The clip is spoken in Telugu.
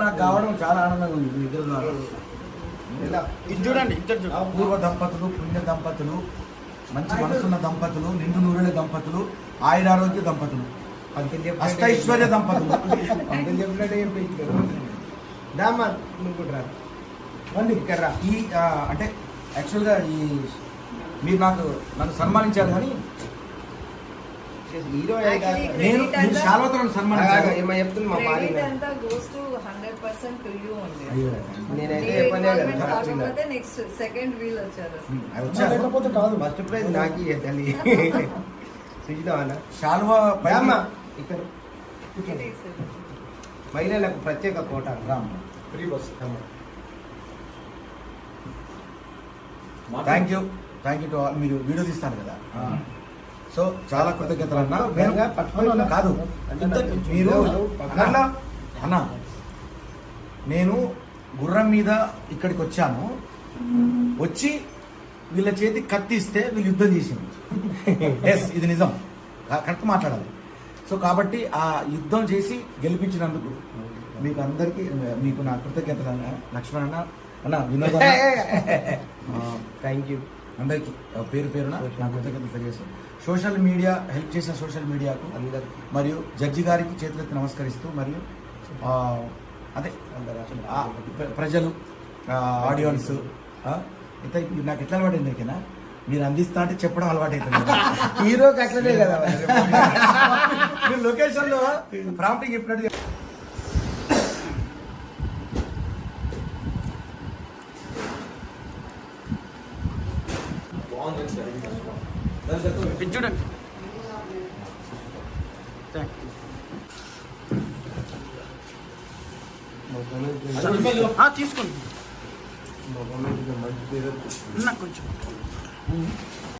నాకు కావడం చాలా ఆనందంగా ఉంది మీ ఇద్దరు ద్వారా. ఇది చూడండి, పూర్వ దంపతులు, పుణ్య దంపతులు, మంచి మనసున్న దంపతులు, నిండు నూరేళ్ళ దంపతులు, ఆయురారోగ్య దంపతులు, అష్టైశ్వర్య దంపతులు. ఈ అంటే యాక్చువల్గా ఈ మీరు నన్ను సన్మానించారు కానీ నేను శాశ్వత సన్మానించాను. ఫస్ట్ ప్రైజ్ నాకు శాల్వా ఇక్కడ మహిళలకు ప్రత్యేక quota free bus. Thank you to all. మీరు వీడియో తీస్తారు కదా, సో చాలా కృతజ్ఞతలు అన్న. కాదు మీరు అన్న, నేను గుర్రం మీద ఇక్కడికి వచ్చాను, వచ్చి వీళ్ళ చేతి కత్తిస్తే వీళ్ళు యుద్ధం చేసింది. ఎస్, ఇది నిజం, కరెక్ట్ మాట్లాడాలి. సో కాబట్టి ఆ యుద్ధం చేసి గెలిపించినందుకు మీకు అందరికీ మీకు నా కృతజ్ఞతలు అన్న. లక్ష్మణ్ అన్న వినోద్ థ్యాంక్ యూ అందరికీ పేరు పేరున నా కృతజ్ఞతలు తెలియజేస్తాను. సోషల్ మీడియా హెల్ప్ చేసిన సోషల్ మీడియాకు అందరికీ, మరియు జడ్జి గారికి చేతులెత్తి నమస్కరిస్తూ, మరియు అదే ప్రజలు, ఆడియన్స్, అయితే నాకు ఎట్లా అలవాటు అయింది, మీరు అందిస్తా అంటే చెప్పడం అలవాటు అవుతుంది. హీరోకి అట్లనే కదా మీరు లొకేషన్లో ప్రాంప్టింగ్ చెప్పినట్టు చూడండి. తీసుకోండి కొంచెం.